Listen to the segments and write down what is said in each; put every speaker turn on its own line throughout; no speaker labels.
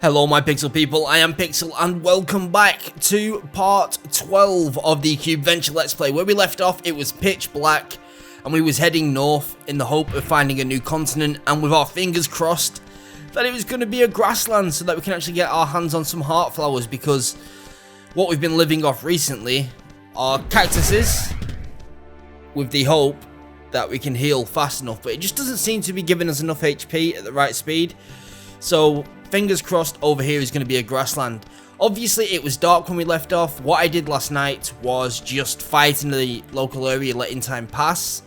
Hello my Pixel people, I am Pixel and welcome back to part 12 of the Cube Venture Let's Play. Where we left off, it was pitch black and we was heading north in the hope of finding a new continent, and with our fingers crossed that it was going to be a grassland so that we can actually get our hands on some heart flowers, because what we've been living off recently are cactuses with the hope that we can heal fast enough, but it just doesn't seem to be giving us enough HP at the right speed. So fingers crossed over here is going to be a grassland. Obviously it was dark when we left off. What I did last night was just fight in the local area, letting time pass,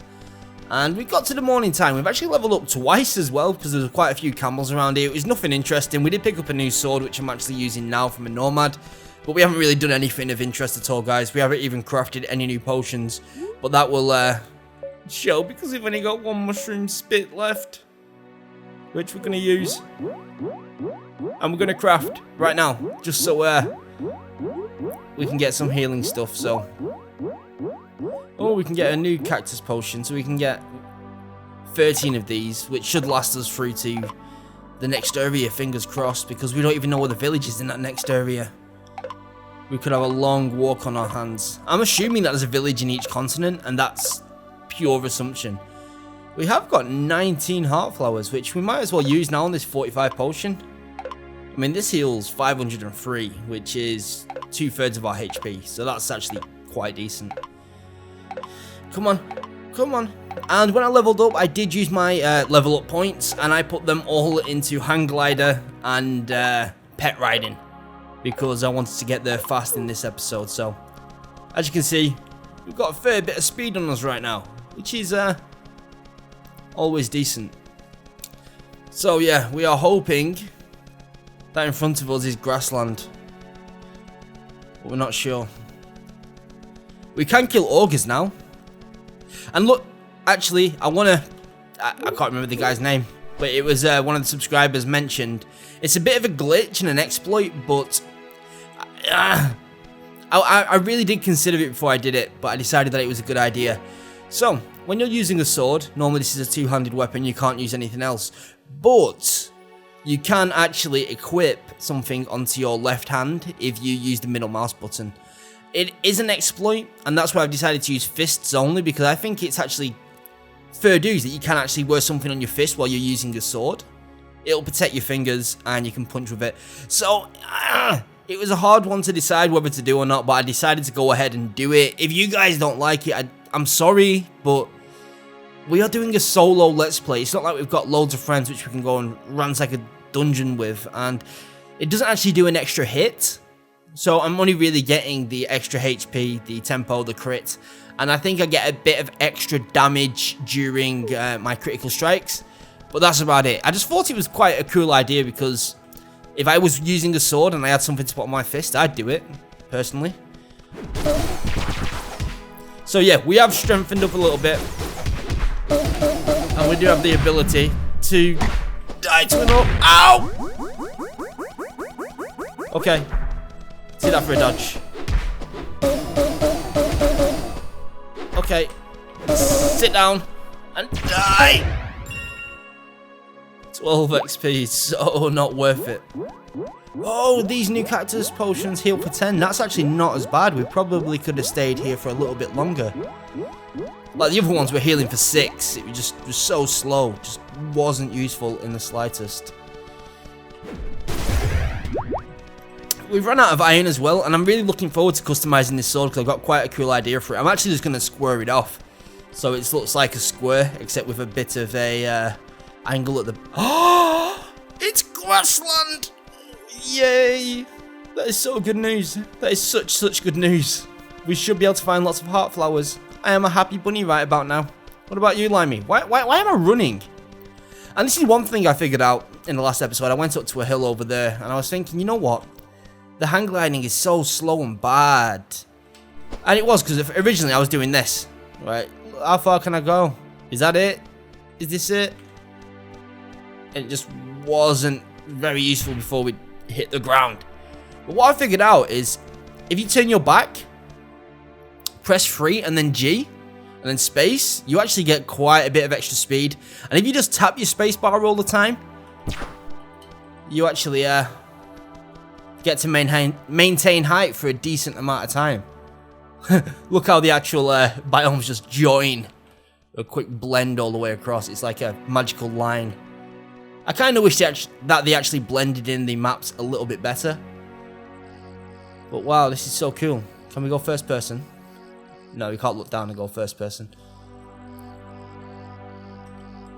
and we got to the morning time. We've actually leveled up twice as well, because there's quite a few camels around here. It was nothing interesting. We did pick up a new sword, which I'm actually using now from a nomad, but we haven't really done anything of interest at all, guys. We haven't even crafted any new potions, but that will show, because we've only got one mushroom spit left, which we're going to use. And we're going to craft right now, just so we can get some healing stuff. So, oh, we can get a new cactus potion, so we can get 13 of these, which should last us through to the next area, fingers crossed, because we don't even know where the village is in that next area. We could have a long walk on our hands. I'm assuming that there's a village in each continent, and that's pure assumption. We have got 19 heart flowers, which we might as well use now on this 45 potion. I mean, this heals 503, which is 2/3 of our HP, so that's actually quite decent. Come on, come on. And when I leveled up, I did use my level up points, and I put them all into hang glider and pet riding, because I wanted to get there fast in this episode. So, as you can see, we've got a fair bit of speed on us right now, which is always decent. So yeah, we are hoping that in front of us is grassland, but we're not sure. We can kill augurs now. And look, actually, I can't remember the guy's name, but it was one of the subscribers mentioned. It's a bit of a glitch and an exploit, but I really did consider it before I did it, but I decided that it was a good idea. So, when you're using a sword, normally this is a two-handed weapon, you can't use anything else, but you can actually equip something onto your left hand if you use the middle mouse button. It is an exploit, and that's why I've decided to use fists only, because I think it's actually fair dues that you can actually wear something on your fist while you're using a sword. It'll protect your fingers, and you can punch with it. So, it was a hard one to decide whether to do or not, but I decided to go ahead and do it. If you guys don't like it, I'm sorry, but we are doing a solo let's play. It's not like we've got loads of friends which we can go and ransack a dungeon with, and it doesn't actually do an extra hit, so I'm only really getting the extra HP, the tempo, the crit, and I think I get a bit of extra damage during my critical strikes, but that's about it. I just thought it was quite a cool idea, because if I was using a sword and I had something to put on my fist, I'd do it, personally. So yeah, we have strengthened up a little bit, and we do have the ability to die to an up. Ow! Okay. See that for a dodge. Okay. Sit down and die! 12 XP, so not worth it. Oh, these new cactus potions heal for 10. That's actually not as bad. We probably could have stayed here for a little bit longer. Like the other ones were healing for 6. It was so slow. Just wasn't useful in the slightest. We've run out of iron as well, and I'm really looking forward to customizing this sword, because I've got quite a cool idea for it. I'm actually just going to square it off, so it looks like a square, except with a bit of a angle at the... Oh! It's grassland! Yay! That is so good news. That is such good news. We should be able to find lots of heart flowers. I am a happy bunny right about now. What about you, Limey? Why am I running? And this is one thing I figured out in the last episode. I went up to a hill over there, and I was thinking, you know what? The hang gliding is so slow and bad. And it was, because originally I was doing this. Right? How far can I go? Is that it? Is this it? And it just wasn't very useful before we hit the ground. But what I figured out is, if you turn your back, press 3 and then G, and then space, you actually get quite a bit of extra speed. And if you just tap your space bar all the time, you actually get to maintain height for a decent amount of time. Look how the actual biomes just join. A quick blend all the way across. It's like a magical line. I kind of wish that they actually blended in the maps a little bit better. But wow, this is so cool. Can we go first person? No, we can't look down and go first person.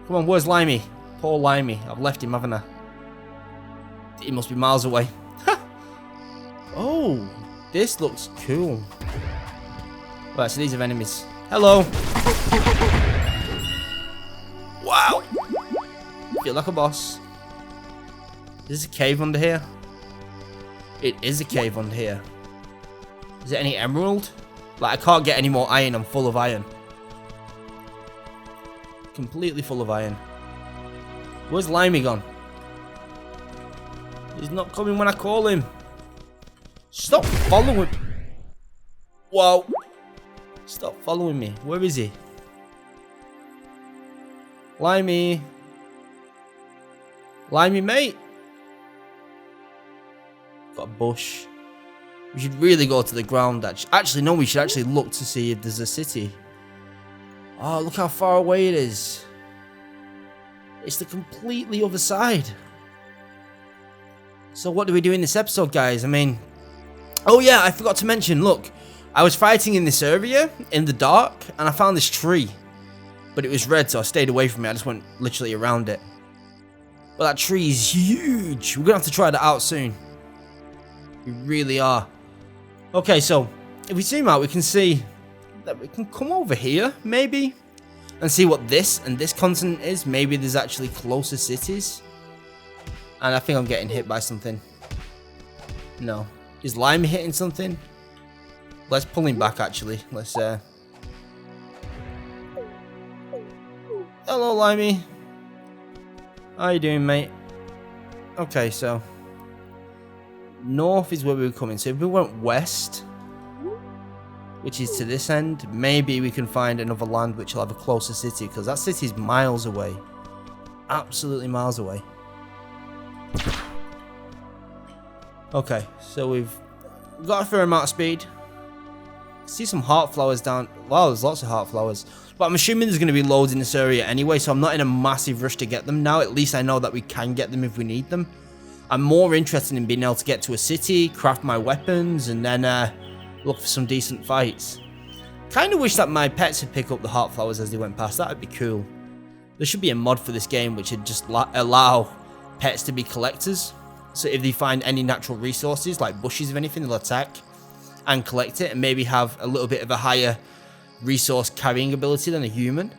Come on, where's Limey? Poor Limey. I've left him, haven't I? He must be miles away. Oh, this looks cool. Right, so these are enemies. Hello. Wow. Feel like a boss. Is this a cave under here? It is a cave under here. Is there any emerald? Like, I can't get any more iron. I'm full of iron. Completely full of iron. Where's Limey gone? He's not coming when I call him. Stop following. Whoa. Stop following me. Where is he? Limey. Limey, mate. Got a bush. We should really go to the ground. Actually, no, we should actually look to see if there's a city. Oh, look how far away it is. It's the completely other side. So what do we do in this episode, guys? I mean... Oh yeah, I forgot to mention, look. I was fighting in this area, in the dark, and I found this tree. But it was red, so I stayed away from it. I just went literally around it. But that tree is huge. We're going to have to try that out soon. We really are. Okay, so if we zoom out, we can see that we can come over here, maybe, and see what this and this continent is. Maybe there's actually closer cities. And I think I'm getting hit by something. No. Is Limey hitting something? Let's pull him back, actually. Let's, Hello, Limey. How you doing, mate? Okay, so... north is where we were coming. So if we went west, which is to this end, maybe we can find another land which will have a closer city, because that city is miles away. Absolutely miles away. Okay, so we've got a fair amount of speed. See some heart flowers down. Wow, there's lots of heart flowers. But I'm assuming there's going to be loads in this area anyway, so I'm not in a massive rush to get them now. At least I know that we can get them if we need them. I'm more interested in being able to get to a city, craft my weapons, and then look for some decent fights. Kind of wish that my pets would pick up the heart flowers as they went past. That would be cool. There should be a mod for this game which would just allow pets to be collectors. So if they find any natural resources, like bushes or anything, they'll attack and collect it, and maybe have a little bit of a higher resource carrying ability than a human.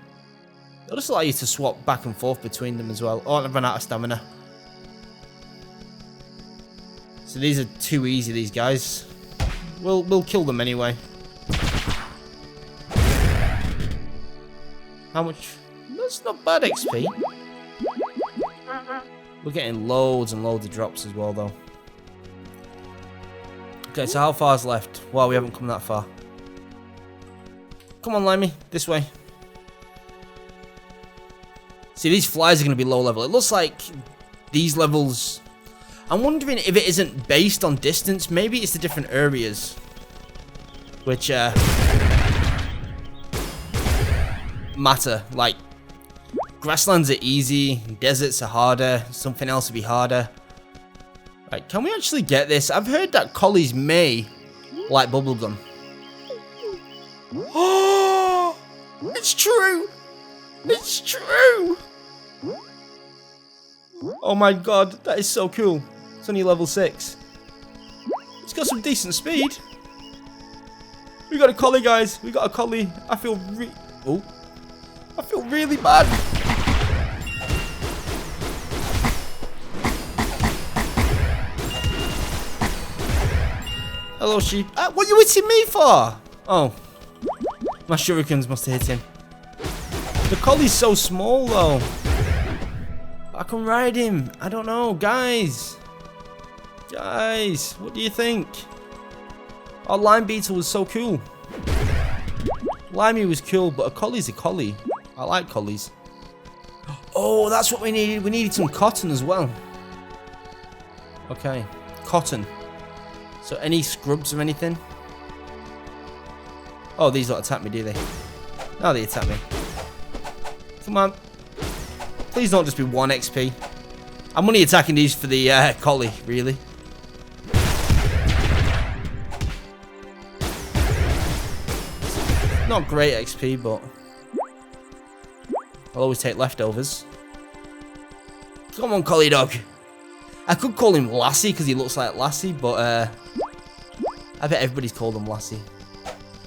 It'll just allow you to swap back and forth between them as well. Oh, I've run out of stamina. So these are too easy, these guys. We'll kill them anyway. How much? That's not bad XP. We're getting loads and loads of drops as well, though. Okay, so how far's left? Wow, we haven't come that far. Come on, Limey. This way. See, these flies are going to be low level. It looks like these levels... I'm wondering if it isn't based on distance. Maybe it's the different areas. Which, matter. Like, grasslands are easy. Deserts are harder. Something else will be harder. Right, can we actually get this? I've heard that collies may like bubblegum. Oh! It's true! It's true! Oh my god, that is so cool. It's only level 6. It's got some decent speed. We got a collie, guys. We got a collie. I feel really bad. Hello, sheep. What are you hitting me for? Oh. My shurikens must have hit him. The collie's so small, though. I can ride him. I don't know. Guys. Guys, what do you think? Our lime beetle was so cool. Limey was cool, but a collie's a collie. I like collies. Oh, that's what we needed. We needed some cotton as well. Okay. Cotton. So any scrubs or anything? Oh, these don't attack me, do they? No, they attack me. Come on. Please don't just be 1 XP. I'm only attacking these for the collie, really. Not great XP, but I'll always take leftovers. Come on, collie dog. I could call him Lassie because he looks like Lassie, but I bet everybody's called him Lassie.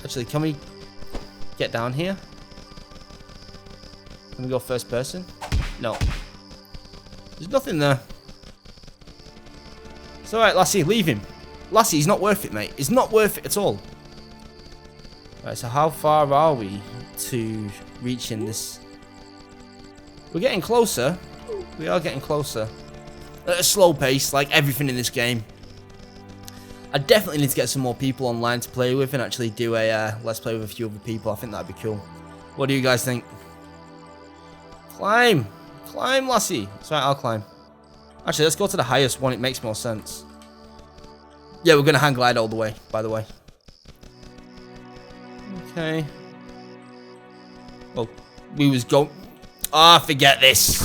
Actually, can we get down here? Can we go first person? No. There's nothing there. It's alright, Lassie, leave him. Lassie, he's not worth it, mate. He's not worth it at all. Right, so how far are we to reaching this? We're getting closer. We are getting closer. At a slow pace, like everything in this game. I definitely need to get some more people online to play with and actually do a let's play with a few other people. I think that'd be cool. What do you guys think? Climb! Climb, Lassie! It's right, I'll climb. Actually, let's go to the highest one. It makes more sense. Yeah, we're going to hang glide all the way, by the way. Okay. Well, we was going... Ah, forget this.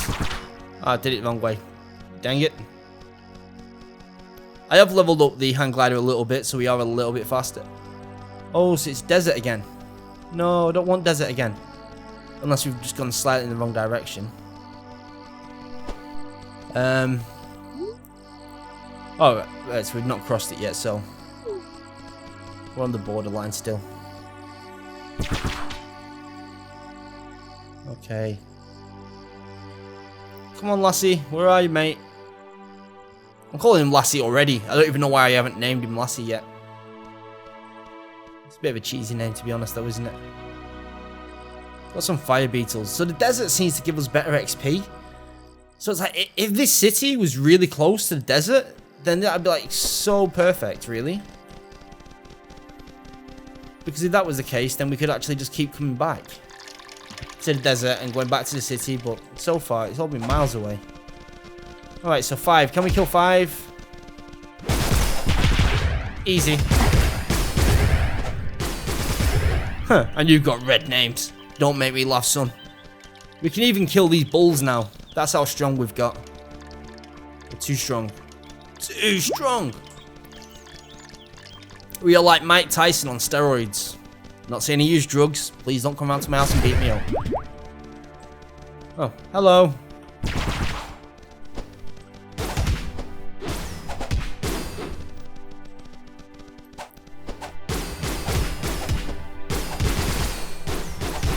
Ah, I did it the wrong way. Dang it. I have leveled up the hang glider a little bit, so we are a little bit faster. Oh, so it's desert again. No, I don't want desert again. Unless we've just gone slightly in the wrong direction. Oh, right, so we've not crossed it yet, so... We're on the borderline still. Okay. Come on, Lassie. Where are you, mate? I'm calling him Lassie already. I don't even know why I haven't named him Lassie yet. It's a bit of a cheesy name, to be honest, though, isn't it? Got some fire beetles. So the desert seems to give us better XP. So it's like, if this city was really close to the desert, then that'd be like so perfect, really. Because if that was the case, then we could actually just keep coming back to the desert and going back to the city. But so far, it's all been miles away. Alright, so 5. Can we kill 5? Easy. Huh, and you've got red names. Don't make me laugh, son. We can even kill these bulls now. That's how strong we've got. We're too strong. Too strong. We are like Mike Tyson on steroids. Not saying he used drugs. Please don't come around to my house and beat me up. Oh, hello.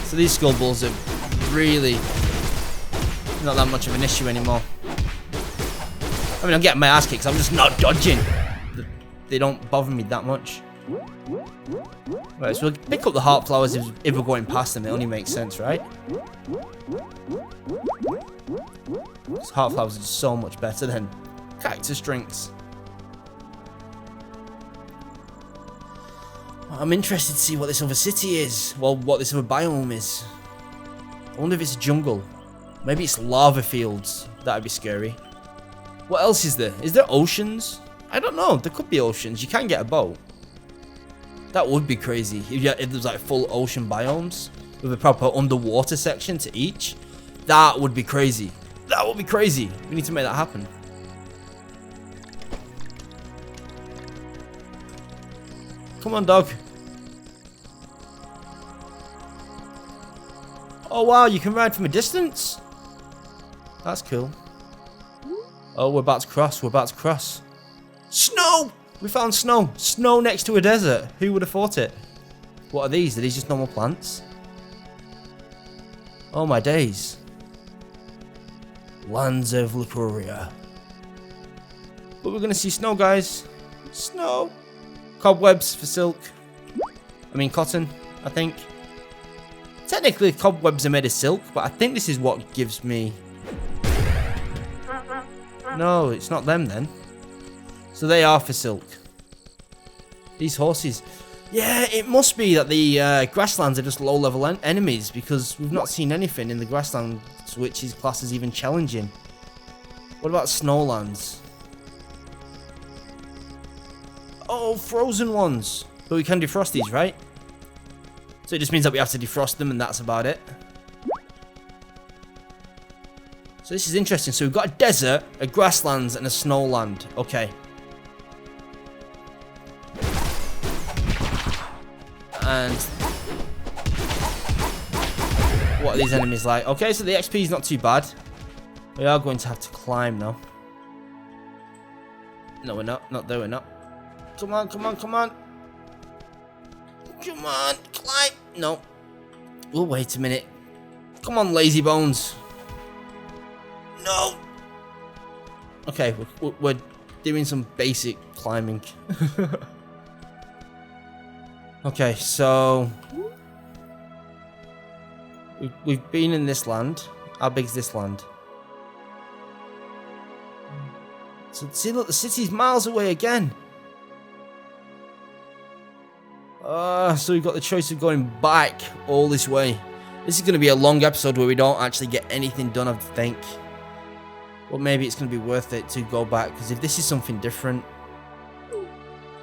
So these skull bulls are really not that much of an issue anymore. I mean, I'm getting my ass kicked, so I'm just not dodging. They don't bother me that much. Right, so we'll pick up the heart flowers if we're going past them. It only makes sense, right? Because heart flowers are so much better than cactus drinks. I'm interested to see what this other city is. Well, what this other biome is. I wonder if it's a jungle. Maybe it's lava fields. That'd be scary. What else is there? Is there oceans? I don't know. There could be oceans. You can get a boat. That would be crazy. If there's like full ocean biomes with a proper underwater section to each. That would be crazy. That would be crazy. We need to make that happen. Come on, dog. Oh, wow. You can ride from a distance. That's cool. Oh, we're about to cross. We're about to cross. Snow! We found snow. Snow next to a desert. Who would have thought it? What are these? Are these just normal plants? Oh, my days. Lands of Lucuria. But we're going to see snow, guys. Snow. Cobwebs for silk. I mean, cotton, I think. Technically, cobwebs are made of silk, but I think this is what gives me... No, it's not them then. So they are for silk. These horses. Yeah, it must be that the grasslands are just low-level enemies, because we've not seen anything in the grasslands which is classed as even challenging. What about snowlands? Oh, frozen ones. But we can defrost these, right? So it just means that we have to defrost them and that's about it. So this is interesting. So we've got a desert, a grasslands, and a snowland. Okay. And what are these enemies like? Okay, so the XP is not too bad. We are going to have to climb though. No, we're not. Not there, we're not. Come on, come on, come on. Come on, climb. No. Oh, wait a minute. Come on, lazy bones. No. Okay, we're doing some basic climbing. Okay, so we've been in this land. How big is this land? So see, look, the city's miles away again. So we've got the choice of going back all this way. This is going to be a long episode where we don't actually get anything done, I think. But maybe it's going to be worth it to go back, because if this is something different...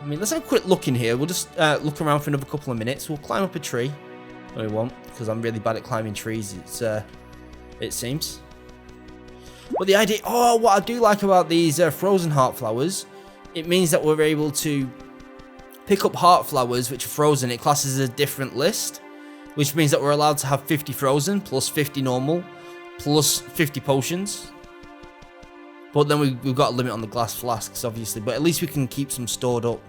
I mean, let's have a quick look in here. We'll just look around for another couple of minutes. We'll climb up a tree. No, we won't, because I'm really bad at climbing trees, it seems. But the idea... Oh, what I do like about these frozen heart flowers, it means that we're able to pick up heart flowers which are frozen. It classes as a different list, which means that we're allowed to have 50 frozen, plus 50 normal, plus 50 potions. But then we've got a limit on the glass flasks, obviously. But at least we can keep some stored up,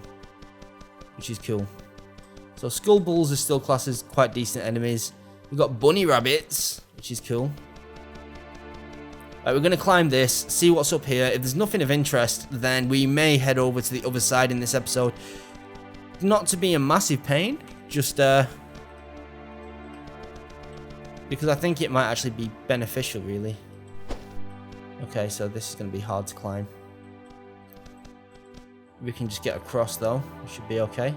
which is cool. So skull bulls are still classed as quite decent enemies. We've got bunny rabbits, which is cool. Right, we're going to climb this, see what's up here. If there's nothing of interest, then we may head over to the other side in this episode. Not to be a massive pain, just because I think it might actually be beneficial, really. Okay, so this is going to be hard to climb. We can just get across, though. We should be okay.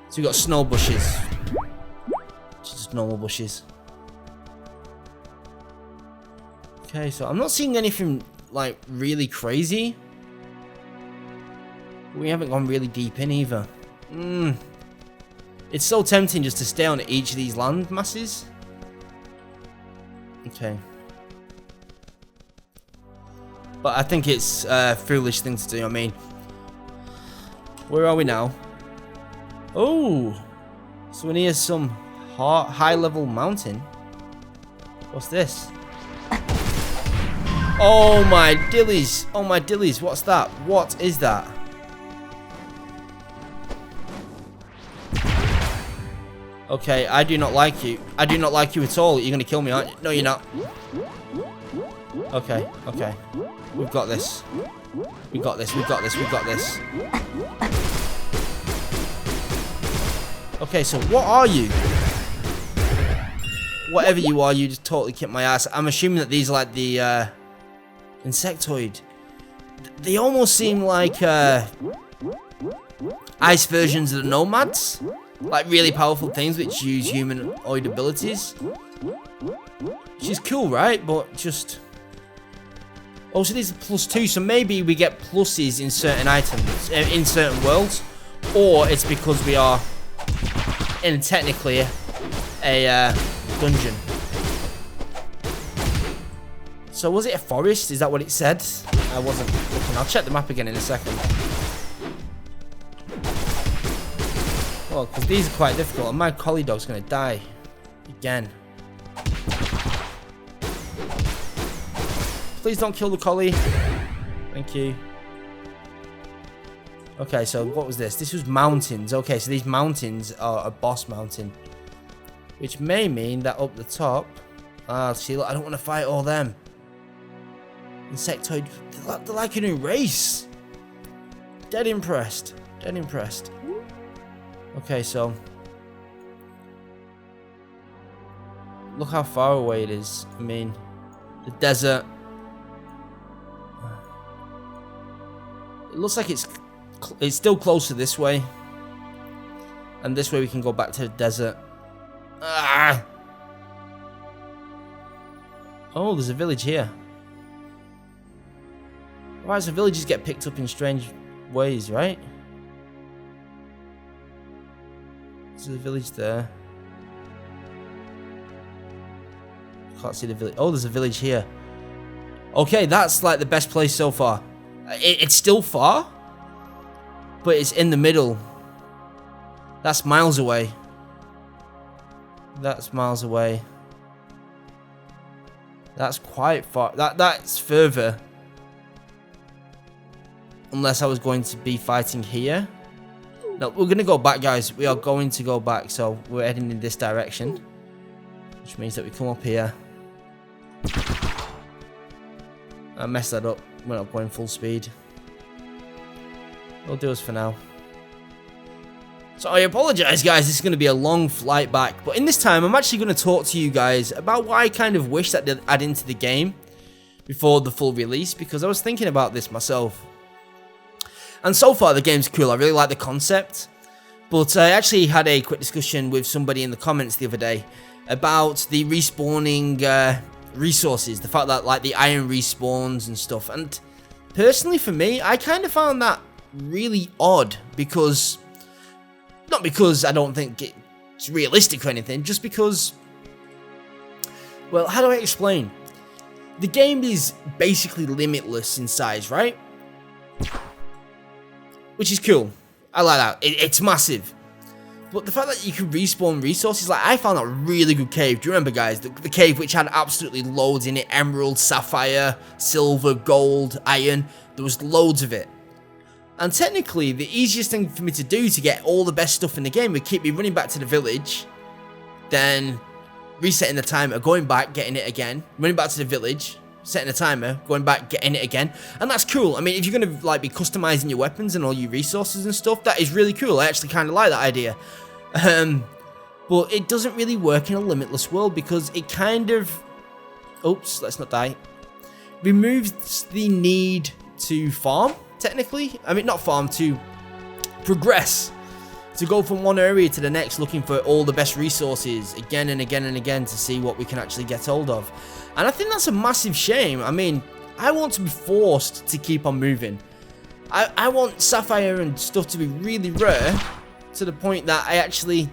So we've got snow bushes. Just normal bushes. Okay, so I'm not seeing anything, like, really crazy. We haven't gone really deep in, either. It's so tempting just to stay on each of these land masses. Okay. But I think it's a foolish thing to do. I mean, where are we now? Oh, so we're near some high-level mountain. What's this? Oh my dillies! Oh my dillies! What's that? What is that? Okay, I do not like you. I do not like you at all. You're gonna kill me, aren't you? No, you're not. Okay, okay. We've got this. We got this, we got this, we got this. Okay, so what are you? Whatever you are, you just totally kicked my ass. I'm assuming that these are like the insectoid. They almost seem like ice versions of the nomads. Like really powerful things which use humanoid abilities. Which is cool, right? But just... Oh, so these are +2, so maybe we get pluses in certain items, in certain worlds. Or it's because we are in technically a dungeon. So was it a forest? Is that what it said? I wasn't looking. I'll check the map again in a second. Well, because these are quite difficult, and my collie dog's going to die. Again. Please don't kill the collie. Thank you. Okay, so what was this? This was mountains. Okay, so these mountains are a boss mountain. Which may mean that up the top... Ah, see, look, I don't want to fight all them. Insectoid... They're like a new race. Dead impressed. Dead impressed. Okay, so... Look how far away it is. I mean, the desert... It looks like it's still closer this way. And this way we can go back to the desert. Ah! Oh, there's a village here. Why does the villages get picked up in strange ways, right? There's a village there. Can't see the village. Oh, there's a village here. Okay, that's like the best place so far. It's still far, but it's in the middle. That's miles away. That's miles away. That's quite far. That's further. Unless I was going to be fighting here. No, we're going to go back, guys. We are going to go back. So we're heading in this direction. Which means that we come up here. I messed that up. We're not going full speed. It'll do us for now. So I apologize, guys. This is going to be a long flight back. But in this time, I'm actually going to talk to you guys about what I kind of wish that they'd add into the game before the full release. Because I was thinking about this myself. And so far, the game's cool. I really like the concept. But I actually had a quick discussion with somebody in the comments the other day about the respawning resources. The fact that, like, the iron respawns and stuff. And personally, for me, I kind of found that really odd. Because... not because I don't think it's realistic or anything. Just because... well, how do I explain? The game is basically limitless in size, right? Which is cool. I like that. It's massive. But the fact that you can respawn resources, like, I found that really good cave. Do you remember, guys? The cave which had absolutely loads in it. Emerald, sapphire, silver, gold, iron. There was loads of it. And technically, the easiest thing for me to do to get all the best stuff in the game would keep me running back to the village. Then resetting the timer, going back, getting it again. Running back to the village. Setting a timer, going back, getting it again. And that's cool. I mean, if you're going to, like, be customizing your weapons and all your resources and stuff, that is really cool. I actually kind of like that idea. But it doesn't really work in a limitless world because it kind of... oops, let's not die. Removes the need to farm, technically. I mean, not farm, to progress. To go from one area to the next looking for all the best resources again and again and again to see what we can actually get hold of. And I think that's a massive shame. I mean, I want to be forced to keep on moving. I want sapphire and stuff to be really rare to the point that I actually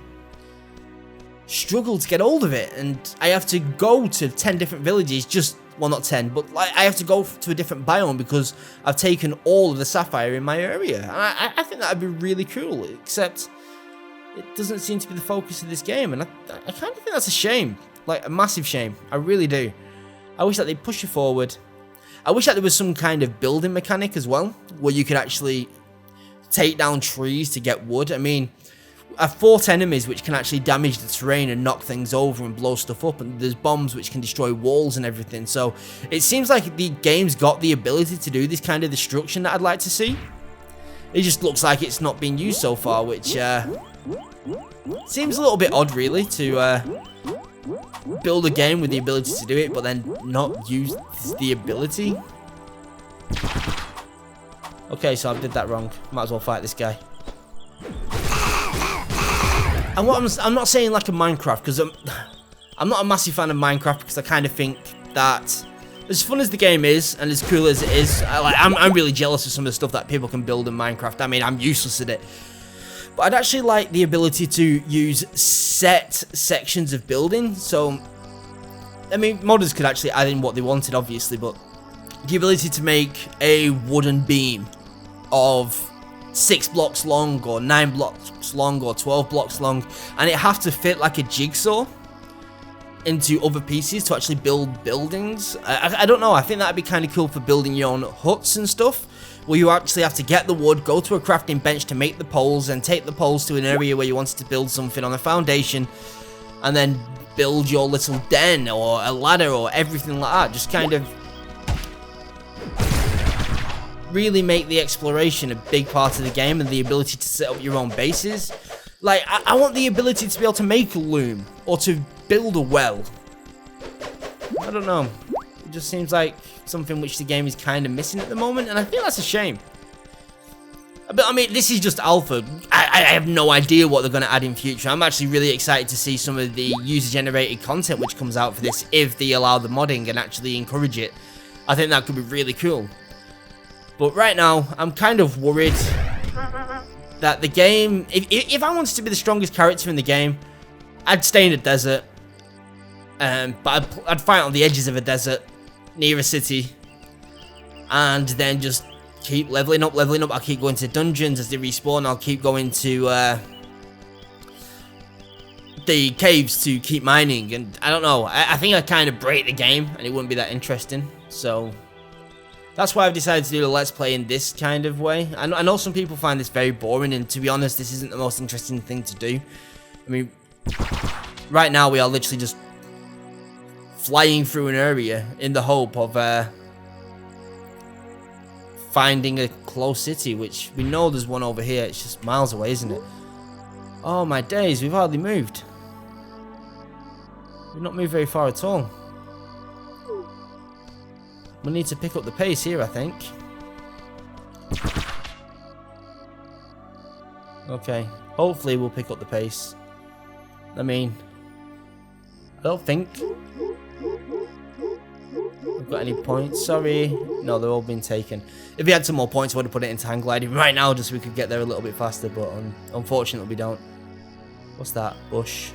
struggle to get hold of it. And I have to go to 10 different villages just... well, not 10, but like, I have to go to a different biome because I've taken all of the sapphire in my area. And I think that would be really cool, except it doesn't seem to be the focus of this game. And I kind of think that's a shame. Like, a massive shame. I really do. I wish that they'd push you forward. I wish that there was some kind of building mechanic as well, where you could actually take down trees to get wood. I mean, I have fought enemies which can actually damage the terrain and knock things over and blow stuff up, and there's bombs which can destroy walls and everything. So it seems like the game's got the ability to do this kind of destruction that I'd like to see. It just looks like it's not being used so far, which seems a little bit odd, really, to build a game with the ability to do it, but then not use the ability. Okay, so I did that wrong. Might as well fight this guy. And what I'm not saying like a Minecraft, because I'm not a massive fan of Minecraft, because I kind of think that as fun as the game is and as cool as it is, I'm really jealous of some of the stuff that people can build in Minecraft. I mean, I'm useless at it. But I'd actually like the ability to use set sections of building. So, I mean, modders could actually add in what they wanted, obviously, but the ability to make a wooden beam of 6 blocks long, or 9 blocks long, or 12 blocks long, and it have to fit like a jigsaw into other pieces to actually build buildings. I don't know, I think that'd be kind of cool for building your own huts and stuff, where you actually have to get the wood, go to a crafting bench to make the poles, and take the poles to an area where you wanted to build something on a foundation, and then build your little den, or a ladder, or everything like that. Just kind of really make the exploration a big part of the game, and the ability to set up your own bases. Like, I want the ability to be able to make a loom, or to build a well. I don't know. It just seems like something which the game is kind of missing at the moment, and I think that's a shame. But, I mean, this is just alpha. I have no idea what they're going to add in future. I'm actually really excited to see some of the user-generated content which comes out for this, if they allow the modding and actually encourage it. I think that could be really cool. But right now, I'm kind of worried that the game, if I wanted to be the strongest character in the game, I'd stay in the desert. But I'd fight on the edges of a desert, near a city, and then just keep leveling up. I'll keep going to dungeons as they respawn. I'll keep going to the caves to keep mining, and I don't know. I think I'd kind of break the game, and it wouldn't be that interesting. So that's why I've decided to do the Let's Play in this kind of way. I know some people find this very boring, and to be honest, this isn't the most interesting thing to do. I mean, right now we are literally just flying through an area in the hope of finding a close city, which we know there's one over here. It's just miles away, isn't it? Oh my days, we've hardly moved. We've not moved very far at all. We need to pick up the pace here, I think. Okay, hopefully we'll pick up the pace. I mean, I don't think I've got any points. Sorry. No, they're all been taken. If we had some more points, I would have put it into hang gliding right now just so we could get there a little bit faster, but unfortunately we don't. What's that? Bush.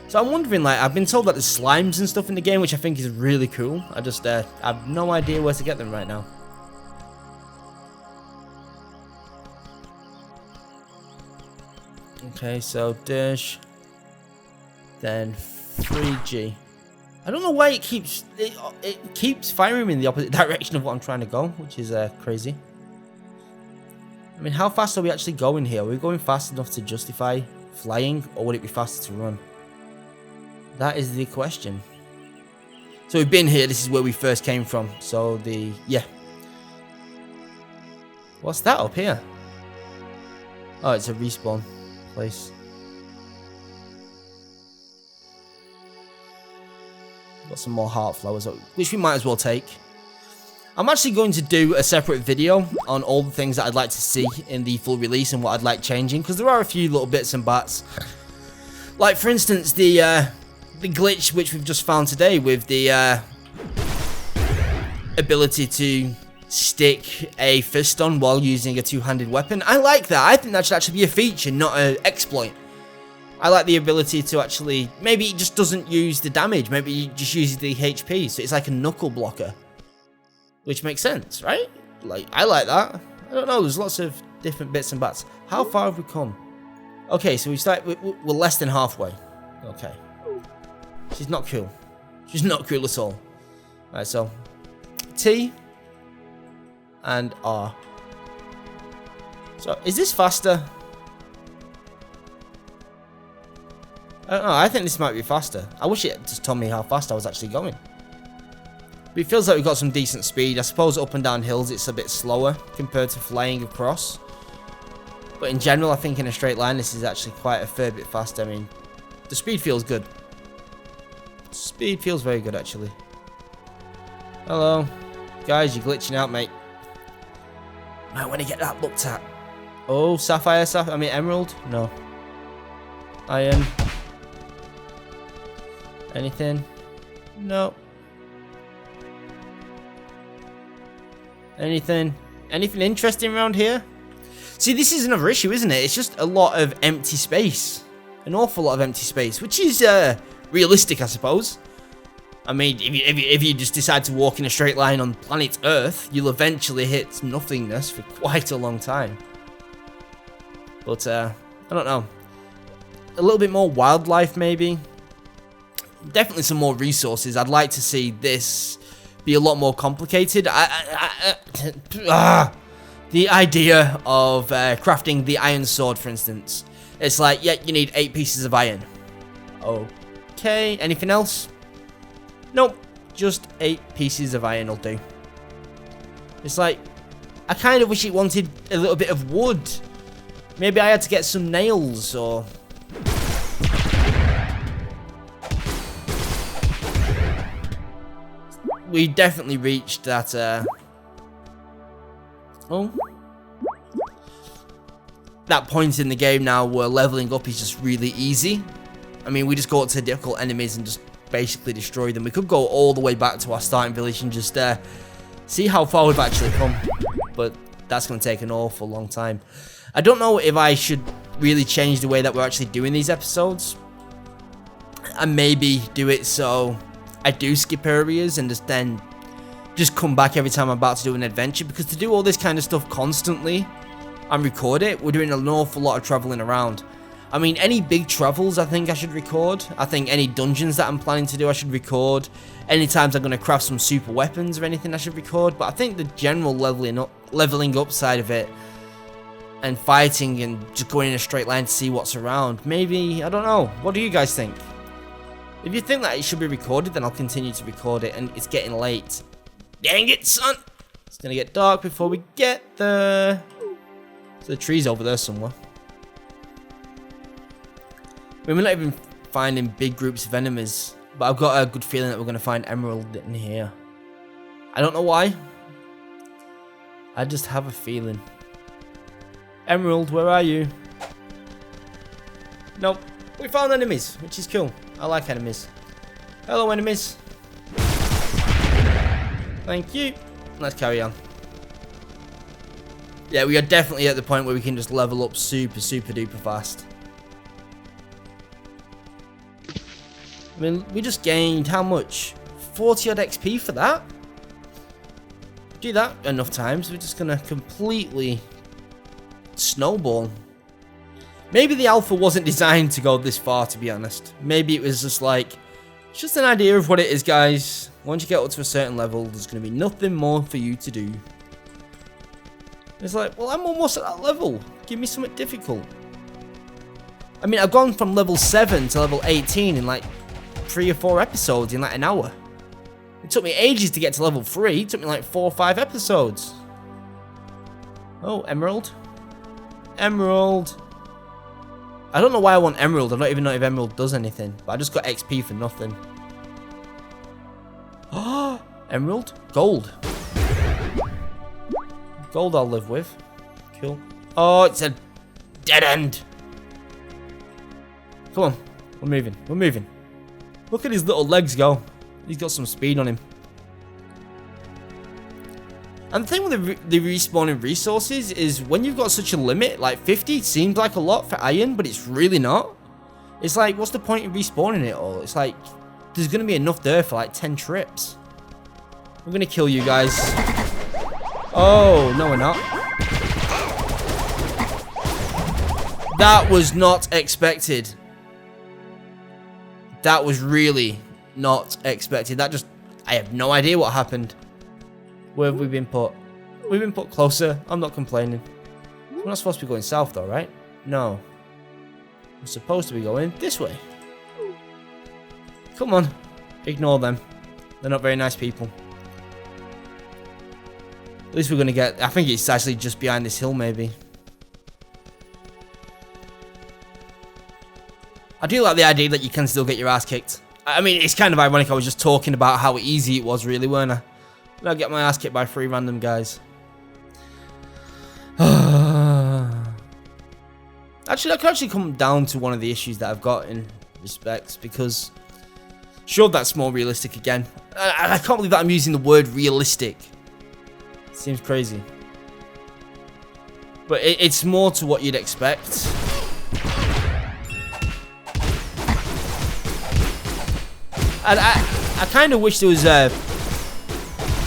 So I'm wondering, like, I've been told that there's slimes and stuff in the game, which I think is really cool. I just have no idea where to get them right now. Okay, so dash, then 3G. I don't know why it keeps firing me in the opposite direction of what I'm trying to go, which is crazy. I mean, how fast are we actually going here? Are we going fast enough to justify flying, or would it be faster to run? That is the question. So we've been here. This is where we first came from. So yeah. What's that up here? Oh, it's a respawn place. Got some more heart flowers, which we might as well take. I'm actually going to do a separate video on all the things that I'd like to see in the full release and what I'd like changing, because there are a few little bits and bats. Like, for instance, the glitch which we've just found today with the ability to stick a fist on while using a two-handed weapon. I like that. I think that should actually be a feature, not an exploit. I like the ability to actually, maybe it just doesn't use the damage, maybe it just uses the HP, so it's like a knuckle blocker. Which makes sense, right? Like, I like that. I don't know, there's lots of different bits and bats. How far have we come? Okay, so we're less than halfway. Okay. She's not cool. She's not cool at all. Alright, so T and R. So, is this faster? I don't know, I think this might be faster. I wish it just told me how fast I was actually going. But it feels like we've got some decent speed. I suppose up and down hills it's a bit slower compared to flying across. But in general, I think in a straight line this is actually quite a fair bit faster. I mean, the speed feels good. Speed feels very good, actually. Hello. Guys, you're glitching out, mate. Might want to get that looked at. Oh, sapphire, I mean emerald? No. Iron. Anything? No. Anything interesting around here? See, this is another issue, isn't it? It's just a lot of empty space. An awful lot of empty space, which is realistic, I suppose. I mean, if you just decide to walk in a straight line on planet Earth, you'll eventually hit nothingness for quite a long time. But, I don't know. A little bit more wildlife, maybe. Definitely some more resources. I'd like to see this be a lot more complicated. The idea of crafting the iron sword, for instance. It's like, yeah, you need 8 pieces of iron. Okay, anything else? Nope, just 8 pieces of iron will do. It's like, I kind of wish it wanted a little bit of wood. Maybe I had to get some nails, or... We definitely reached that, that point in the game now where leveling up is just really easy. I mean, we just go up to difficult enemies and just basically destroy them. We could go all the way back to our starting village and just see how far we've actually come. But that's going to take an awful long time. I don't know if I should really change the way that we're actually doing these episodes. And maybe do it so I do skip areas and just come back every time I'm about to do an adventure. Because to do all this kind of stuff constantly and record it, we're doing an awful lot of traveling around. I mean, any big travels I think I should record. I think any dungeons that I'm planning to do I should record. Any times I'm going to craft some super weapons or anything I should record. But I think the general leveling up side of it and fighting and just going in a straight line to see what's around, maybe, I don't know. What do you guys think? If you think that it should be recorded, then I'll continue to record it, and it's getting late. Dang it, son! It's going to get dark before we get there. So the tree's over there somewhere. I mean, we're not even finding big groups of enemies, but I've got a good feeling that we're going to find Emerald in here. I don't know why. I just have a feeling. Emerald, where are you? Nope. We found enemies, which is cool. I like enemies. Hello, enemies. Thank you. Let's carry on. Yeah, we are definitely at the point where we can just level up super duper fast. I mean, we just gained how much? 40 odd XP for that? Do that enough times, we're just gonna completely snowball. Maybe the alpha wasn't designed to go this far, to be honest. Maybe it was just like, it's just an idea of what it is, guys. Once you get up to a certain level, there's gonna be nothing more for you to do. It's like, well, I'm almost at that level. Give me something difficult. I mean, I've gone from level 7 to level 18 in like 3 or 4 episodes in like an hour. It took me ages to get to level 3. It took me like 4 or 5 episodes. Oh, Emerald. Emerald. I don't know why I want Emerald. I don't even know if Emerald does anything. But I just got XP for nothing. Oh, Emerald? Gold. Gold I'll live with. Cool. Oh, it's a dead end. Come on. We're moving. We're moving. Look at his little legs go. He's got some speed on him. And the thing with the respawning resources is when you've got such a limit, like 50 seems like a lot for iron, but it's really not. It's like, what's the point in respawning it all? It's like, there's going to be enough there for like 10 trips. We're going to kill you guys. Oh, no we're not. That was not expected. That was really not expected. That just, I have no idea what happened. Where have we been put? We've been put closer. I'm not complaining. We're not supposed to be going south though, right? No. We're supposed to be going this way. Come on. Ignore them. They're not very nice people. At least we're going to get, I think it's actually just behind this hill maybe. I do like the idea that you can still get your ass kicked. I mean, it's kind of ironic. I was just talking about how easy it was, really, weren't I? And I get my ass kicked by 3 random guys. Actually, that could actually come down to one of the issues that I've got in respects, because sure, that's more realistic again. I can't believe that I'm using the word realistic. It seems crazy. But it's more to what you'd expect. And I kind of wish there was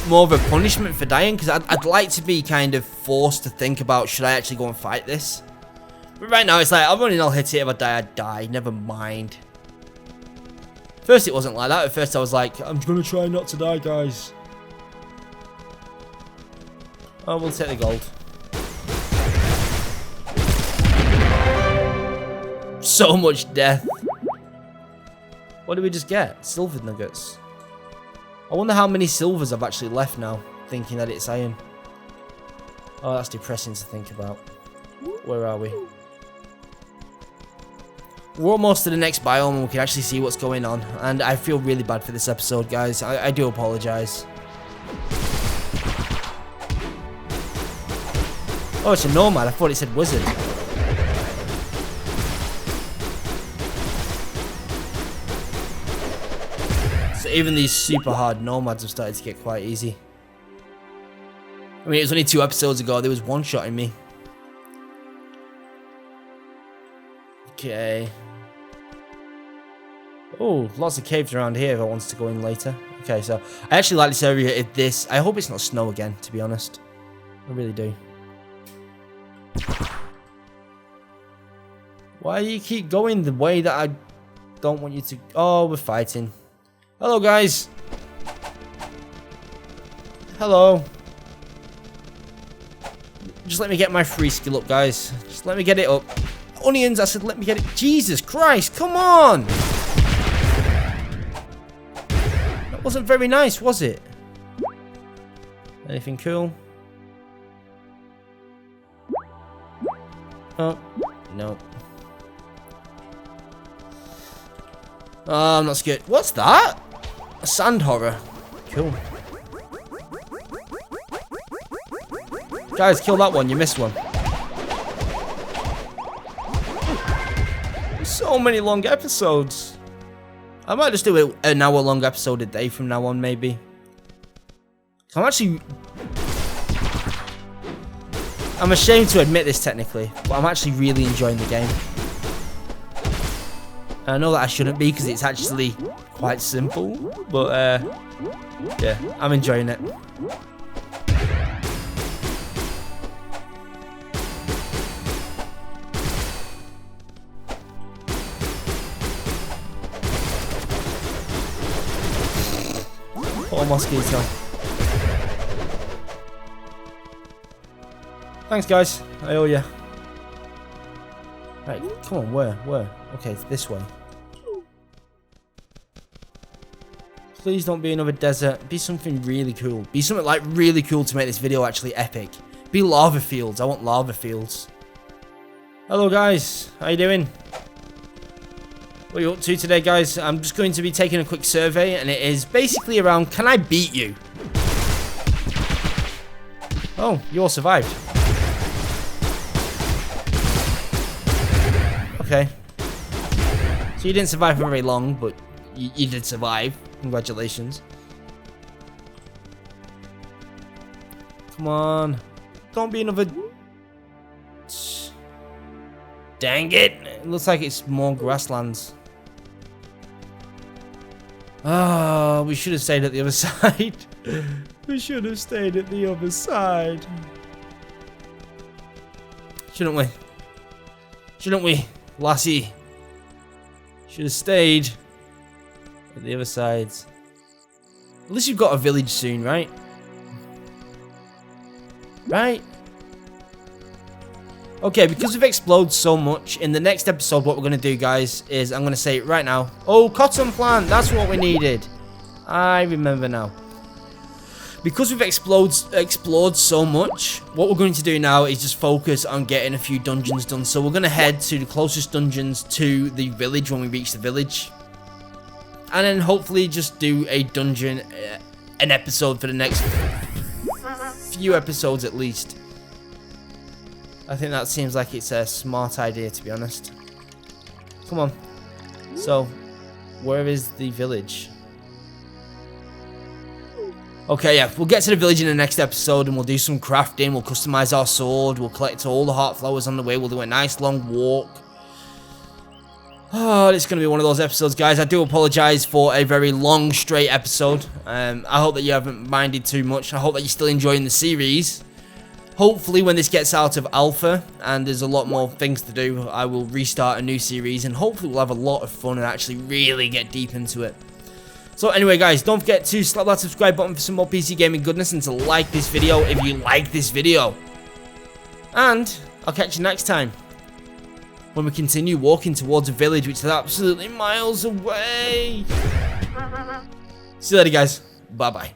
more of a punishment for dying, because I'd like to be kind of forced to think about, should I actually go and fight this? But right now it's like, I've only not hit it. If I die, I die. Never mind. First it wasn't like that. At first I was like, I'm going to try not to die, guys. Oh, we'll take the gold. So much death. What did we just get? Silver nuggets. I wonder how many silvers I've actually left now, thinking that it's iron. Oh, that's depressing to think about. Where are we? We're almost to the next biome and we can actually see what's going on. And I feel really bad for this episode, guys. I do apologize. Oh, it's a nomad. I thought it said wizard. So even these super hard nomads have started to get quite easy. I mean, it was only 2 episodes ago. There was one-shotting me. Okay. Oh, lots of caves around here if I wanted to go in later. Okay, so I actually like this area. I hope it's not snow again, to be honest. I really do. Why do you keep going the way that I don't want you to? Oh, we're fighting. Hello, guys. Hello. Just let me get my free skill up, guys. Just let me get it up. Onions, I said let me get it. Jesus Christ, come on. That wasn't very nice, was it? Anything cool? Oh, no. Oh, I'm not scared. What's that? A sand horror. Cool. Guys, kill that one. You missed one. So many long episodes. I might just do an hour-long episode a day from now on, maybe. I'm ashamed to admit this technically, but I'm actually really enjoying the game. I know that I shouldn't be because it's actually quite simple, but yeah, I'm enjoying it. Poor mosquito. Thanks, guys. I owe ya. Right, come on, where? Okay, it's this way. Please don't be another desert. Be something really cool. Be something like really cool to make this video actually epic. Be lava fields. I want lava fields. Hello, guys. How you doing? What are you up to today, guys? I'm just going to be taking a quick survey, and it is basically around, can I beat you? Oh, you all survived. Okay. So you didn't survive for very long, but you did survive. Congratulations. Come on. Don't be another... Dang it. It looks like it's more grasslands. Oh, we should have stayed at the other side. We should have stayed at the other side. Shouldn't we? Shouldn't we, lassie? Should have stayed at the other sides. At least you've got a village soon, right? Right? Okay, because we've exploded so much, in the next episode what we're going to do, guys, is I'm going to say it right now. Oh, cotton plant, that's what we needed. I remember now. Because we've explored so much, what we're going to do now is just focus on getting a few dungeons done. So we're going to head to the closest dungeons to the village when we reach the village. And then hopefully just do a dungeon, an episode for the next few episodes at least. I think that seems like it's a smart idea, to be honest. Come on. So, where is the village? Okay, yeah, we'll get to the village in the next episode and we'll do some crafting, we'll customize our sword, we'll collect all the heart flowers on the way, we'll do a nice long walk. Oh, it's going to be one of those episodes, guys. I do apologize for a very long, straight episode. I hope that you haven't minded too much. I hope that you're still enjoying the series. Hopefully, when this gets out of alpha and there's a lot more things to do, I will restart a new series and hopefully we'll have a lot of fun and actually really get deep into it. So anyway, guys, don't forget to slap that subscribe button for some more PC gaming goodness and to like this video if you like this video. And I'll catch you next time when we continue walking towards a village which is absolutely miles away. See you later, guys. Bye-bye.